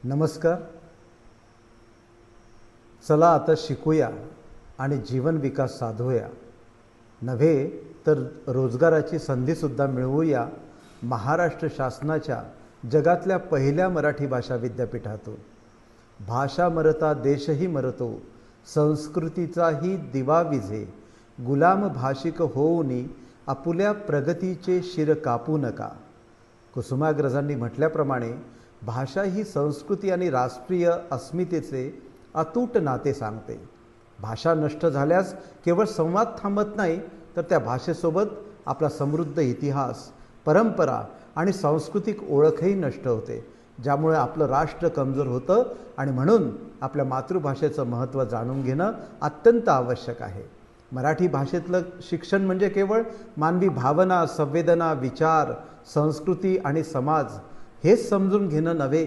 नमस्कार. चला आता शिकूया आणि जीवन विकास साधूया, नव्हे तर रोजगाराची संधीसुद्धा मिळवूया महाराष्ट्र शासनाच्या जगातल्या पहिल्या मराठी भाषा विद्यापीठातून. भाषा मरता देशही मरतो, संस्कृतीचाही दिवा विझे, गुलाम भाषिक होऊनी आपुल्या प्रगतीचे शिर कापू नका. कुसुमाग्रजांनी म्हटल्याप्रमाणे भाषा ही संस्कृती आणि राष्ट्रीय अस्मितेचे अतूट नाते सांगते. भाषा नष्ट झाल्यास केवळ संवाद थांबत नाही, तर त्या भाषेसोबत आपला समृद्ध इतिहास, परंपरा आणि सांस्कृतिक ओळखही नष्ट होते, ज्यामुळे आपलं राष्ट्र कमजोर होतं. आणि म्हणून आपल्या मातृभाषेचं महत्त्व जाणून घेणं अत्यंत आवश्यक आहे. मराठी भाषेतलं शिक्षण म्हणजे केवळ मानवी भावना, संवेदना, विचार, संस्कृती आणि समाज हेच समजून घेणं नव्हे,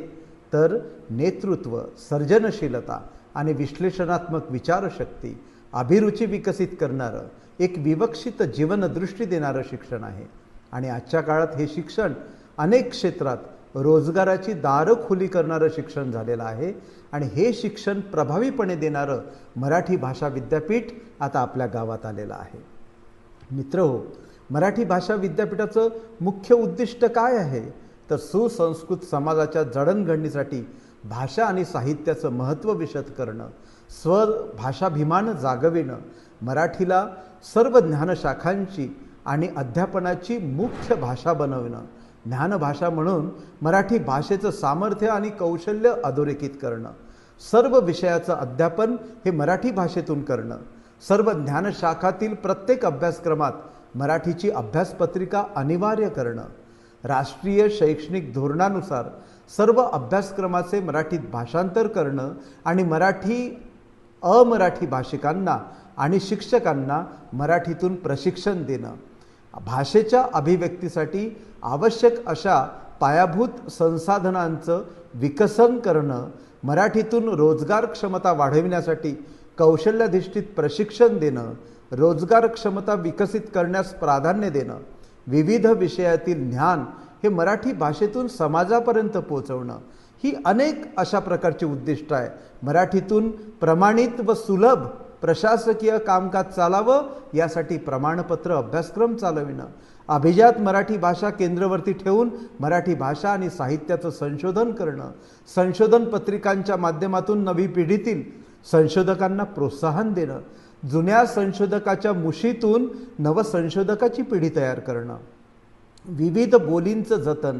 तर नेतृत्व, सर्जनशीलता आणि विश्लेषणात्मक विचारशक्ती, अभिरुची विकसित करणारं, एक विवक्षित जीवनदृष्टी देणारं शिक्षण आहे. आणि आजच्या काळात हे शिक्षण अनेक क्षेत्रात रोजगाराची दारं खुली करणारं शिक्षण झालेलं आहे. आणि हे शिक्षण प्रभावीपणे देणारं मराठी भाषा विद्यापीठ आता आपल्या गावात आलेलं आहे. मित्रहो, मराठी भाषा विद्यापीठाचं मुख्य उद्दिष्ट काय आहे, तर सुसंस्कृत समाजाच्या जडणघडणीसाठी भाषा आणि साहित्याचं महत्त्व विशद करणं, स्वभाषाभिमान जागविणं, मराठीला सर्व ज्ञानशाखांची आणि अध्यापनाची मुख्य भाषा बनवणं, ज्ञानभाषा म्हणून मराठी भाषेचं सामर्थ्य आणि कौशल्य अधोरेखित करणं, सर्व विषयाचं अध्यापन हे मराठी भाषेतून करणं, सर्व ज्ञानशाखातील प्रत्येक अभ्यासक्रमात मराठीची अभ्यासपत्रिका अनिवार्य करणं, राष्ट्रीय शैक्षणिक धोरणानुसार सर्व अभ्यासक्रमाचे मराठीत भाषांतर करणं आणि अमराठी भाषिकांना आणि शिक्षकांना मराठीतून प्रशिक्षण देणं, भाषेच्या अभिव्यक्तीसाठी आवश्यक अशा पायाभूत संसाधनांचं विकसन करणं, मराठीतून रोजगार क्षमता वाढविण्यासाठी कौशल्याधिष्ठित प्रशिक्षण देणं, रोजगार क्षमता विकसित करण्यास प्राधान्य देणं, विविध विषयातील ज्ञान हे मराठी भाषेतून समाजापर्यंत पोहोचवणं, ही अनेक अशा प्रकारची उद्दिष्ट आहे. मराठीतून प्रमाणित व सुलभ प्रशासकीय कामकाज चालावं, यासाठी प्रमाणपत्र अभ्यासक्रम चालविणं, अभिजात मराठी भाषा केंद्रवर्ती ठेवून मराठी भाषा आणि साहित्याचं संशोधन करणं, संशोधन पत्रिकांच्या माध्यमातून नवी पिढीतील संशोधकांना प्रोत्साहन देणं, जुन्या संशोधकाच्या मुशीतून नवसंशोधकाची पिढी तयार करणं, विविध बोलींचं जतन,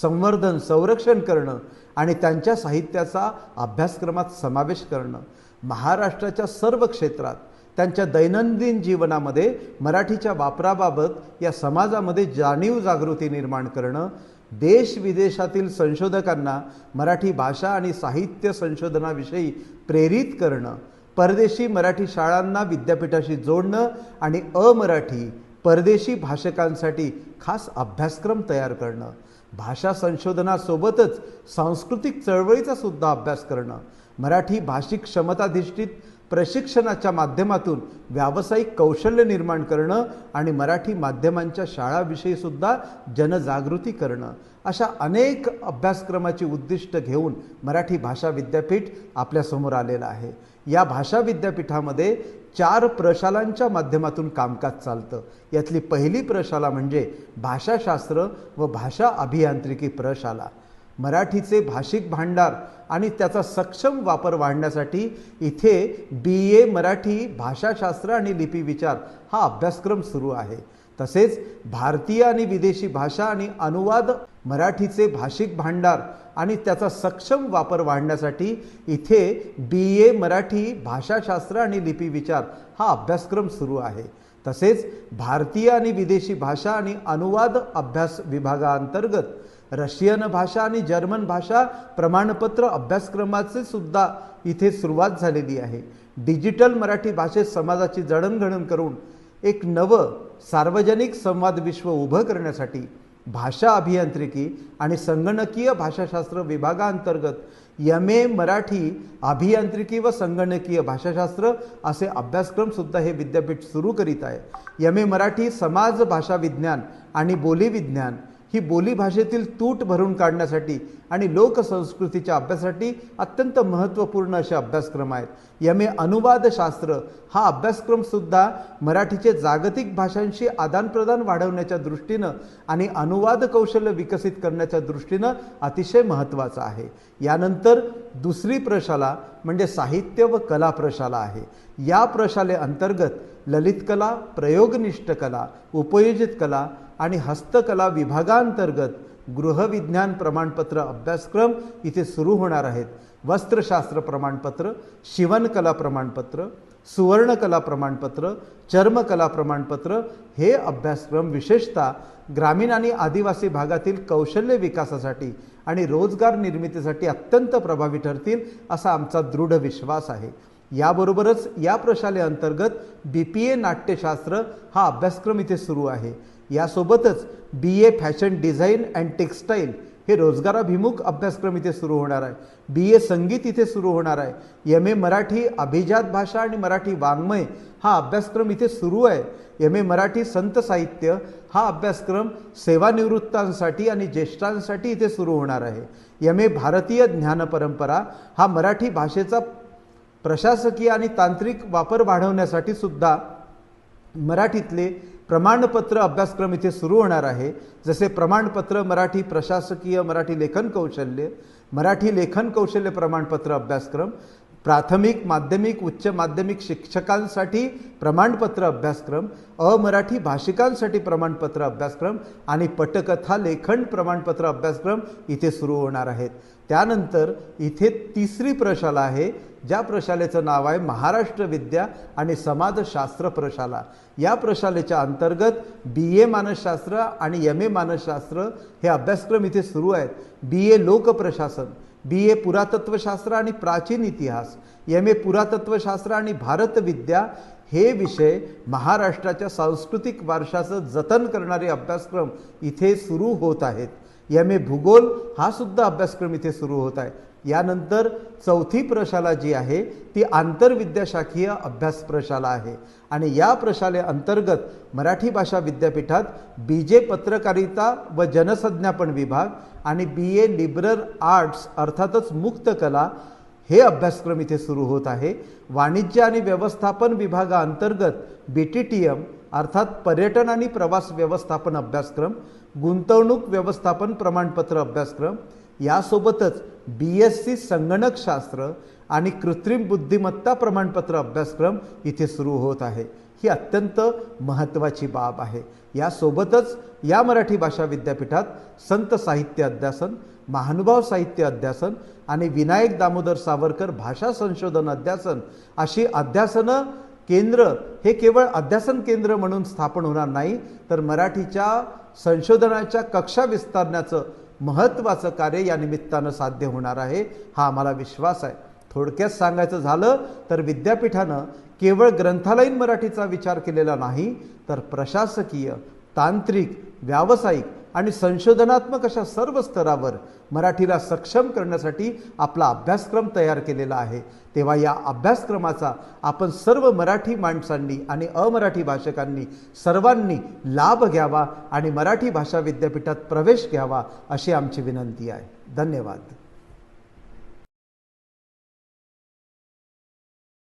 संवर्धन, संरक्षण करणं आणि त्यांच्या साहित्याचा अभ्यासक्रमात समावेश करणं, महाराष्ट्राच्या सर्व क्षेत्रात त्यांच्या दैनंदिन जीवनामध्ये मराठीच्या वापराबाबत या समाजामध्ये जाणीव जागृती निर्माण करणं, देश विदेशातील संशोधकांना मराठी भाषा आणि साहित्य संशोधनाविषयी प्रेरित करणं, परदेशी मराठी शाळांना विद्यापीठाशी जोडणं आणि अमराठी परदेशी भाषकांसाठी खास अभ्यासक्रम तयार करणं, भाषा संशोधनासोबतच सांस्कृतिक चळवळीचा सुद्धा अभ्यास करणं, मराठी भाषिक क्षमताधिष्ठित प्रशिक्षणाच्या माध्यमातून व्यावसायिक कौशल्य निर्माण करणं आणि मराठी माध्यमांच्या शाळाविषयी सुद्धा जनजागृती करणं, अशा अनेक अभ्यासक्रमाची उद्दिष्ट घेऊन मराठी भाषा विद्यापीठ आपल्यासमोर आलेलं आहे. या भाषा विद्यापीठामध्ये 4 प्रशालांच्या माध्यमातून कामकाज चालतं. यातली पहिली प्रशाला म्हणजे भाषाशास्त्र व भाषा अभियांत्रिकी प्रशाला. मराठीचे भाषिक भांडार आणि त्याचा सक्षम वापर वाढण्यासाठी इथे BA मराठी भाषाशास्त्र आणि लिपी विचार हा अभ्यासक्रम सुरू आहे. तसेच भारतीय आणि विदेशी भाषा आणि अनुवाद मराठीचे भाषिक भांडार आणि त्याचा सक्षम वापर वाढण्यासाठी इथे BA मराठी भाषाशास्त्र आणि लिपी विचार हा अभ्यासक्रम सुरू आहे. तसेच भारतीय आणि विदेशी भाषा आणि अनुवाद अभ्यास विभागाअंतर्गत रशियन भाषा आणि जर्मन भाषा प्रमाणपत्र अभ्यासक्रमाचे सुद्धा इथे सुरुवात झालेली आहे. डिजिटल मराठी भाषेत समाजाची जडणघडण करून एक नवं सार्वजनिक संवाद विश्व उभं करण्यासाठी भाषा अभियांत्रिकी आणि संगणकीय भाषाशास्त्र विभागाअंतर्गत MA मराठी अभियांत्रिकी व संगणकीय भाषाशास्त्र असे अभ्यासक्रम सुद्धा हे विद्यापीठ सुरू करीत आहे. MA मराठी समाज भाषा विज्ञान आणि बोली विज्ञान, ही बोलीभाषेतील तूट भरून काढण्यासाठी आणि लोकसंस्कृतीच्या अभ्यासासाठी अत्यंत महत्त्वपूर्ण असे अभ्यासक्रम आहेत. MA अनुवादशास्त्र हा अभ्यासक्रमसुद्धा मराठीचे जागतिक भाषांशी आदानप्रदान वाढवण्याच्या दृष्टीनं आणि अनुवाद कौशल्य विकसित करण्याच्या दृष्टीनं अतिशय महत्त्वाचा आहे. यानंतर दुसरी प्रशाला म्हणजे साहित्य व कला प्रशाला आहे. या प्रशालेअंतर्गत ललित कला, प्रयोगनिष्ठ कला, उपयोजित कला आणि हस्तकला विभागांतर्गत गृहविज्ञान प्रमाणपत्र अभ्यासक्रम इथे सुरू होणार आहेत. वस्त्रशास्त्र प्रमाणपत्र, शिवणकला प्रमाणपत्र, सुवर्णकला प्रमाणपत्र, चर्मकला प्रमाणपत्र हे अभ्यासक्रम विशेषतः ग्रामीण आणि आदिवासी भागातील कौशल्य विकासासाठी आणि रोजगार निर्मितीसाठी अत्यंत प्रभावी ठरतील असा आमचा दृढ विश्वास आहे. याबरोबरच या प्रशालेअंतर्गत BPA नाट्यशास्त्र हा अभ्यासक्रम इथे सुरू आहे. यासोबतच BA fashion design and textile हे रोजगाराभिमुख अभ्यासक्रम इथे सुरू होणार आहे. BA संगीत इथे सुरू होणार आहे. MA मराठी अभिजात भाषा आणि मराठी वाङ्मय हा अभ्यासक्रम इथे सुरू आहे. MA मराठी संत साहित्य हा अभ्यासक्रम सेवानिवृत्तांसाठी आणि ज्येष्ठांसाठी इथे सुरू होणार आहे. MA भारतीय ज्ञानपरंपरा हा मराठी भाषेचा प्रशासकीय आणि तांत्रिक वापर वाढवण्यासाठी सुद्धा मराठीतले प्रमाणपत्र अभ्यासक्रम इथे सुरू होणार आहे. जसे प्रमाणपत्र मराठी प्रशासकीय, मराठी लेखन कौशल्य, मराठी लेखन कौशल्य प्रमाणपत्र अभ्यासक्रम, प्राथमिक, माध्यमिक, उच्च माध्यमिक शिक्षकांसाठी प्रमाणपत्र अभ्यासक्रम, अमराठी भाषिकांसाठी प्रमाणपत्र अभ्यासक्रम आणि पटकथा लेखन प्रमाणपत्र अभ्यासक्रम इथे सुरू होणार आहेत. त्यानंतर इथे तिसरी प्रशाला आहे, ज्या प्रशालेचं नाव आहे महाराष्ट्र विद्या आणि समाजशास्त्र प्रशाला. या प्रशालेच्या अंतर्गत BA मानसशास्त्र आणि MA मानसशास्त्र हे अभ्यासक्रम इथे सुरू आहेत. BA लोकप्रशासन, BA पुरातत्वशास्त्र आणि प्राचीन इतिहास, MA पुरातत्वशास्त्र आणि भारतविद्या हे विषय महाराष्ट्राच्या सांस्कृतिक वारशाचं जतन करणारे अभ्यासक्रम इथे सुरू होत आहेत. MA भूगोल हा सुद्धा अभ्यासक्रम इथे सुरू होत आहे. यानंतर चौथी प्रशाला जी आहे ती आंतरविद्याशाखीय अभ्यास प्रशाला आहे आणि या प्रशालेअंतर्गत मराठी भाषा विद्यापीठात BJ पत्रकारिता व जनसंज्ञापन विभाग आणि BA लिबरल आर्ट्स अर्थातच मुक्त कला हे अभ्यासक्रम इथे सुरू होत आहे. वाणिज्य आणि व्यवस्थापन विभागाअंतर्गत BTTM अर्थात पर्यटन आणि प्रवास व्यवस्थापन अभ्यासक्रम, गुंतवणूक व्यवस्थापन प्रमाणपत्र अभ्यासक्रम, यासोबतच BSc संगणकशास्त्र आणि कृत्रिम बुद्धिमत्ता प्रमाणपत्र अभ्यासक्रम इथे सुरू होत आहे. ही अत्यंत महत्त्वाची बाब आहे. यासोबतच या मराठी भाषा विद्यापीठात संत साहित्य अध्यासन, महानुभाव साहित्य अध्यासन आणि विनायक दामोदर सावरकर भाषा संशोधन अध्यासन अशी अध्यासनं केंद्र हे केवळ अध्यासन केंद्र म्हणून स्थापन होणार नाही, तर मराठीच्या संशोधनाच्या कक्षा विस्तारण्याचं महत्त्वाचं कार्य या निमित्तानं साध्य होणार आहे, हा आम्हाला विश्वास आहे. थोडक्यात सांगायचं झालं तर विद्यापीठानं केवळ ग्रंथालयीन मराठीचा विचार केलेला नाही, तर प्रशासकीय, तांत्रिक, व्यावसायिक आणि संशोधनात्मक अशा सर्व स्तरावर मराठीला सक्षम करण्यासाठी आपला अभ्यासक्रम तयार केलेला आहे. तेव्हा या अभ्यासक्रमाचा आपण सर्व मराठी माणसांनी आणि अमराठी भाषकांनी सर्वांनी लाभ घ्यावा आणि मराठी भाषा विद्यापीठात प्रवेश घ्यावा अशी आमची विनंती आहे. धन्यवाद.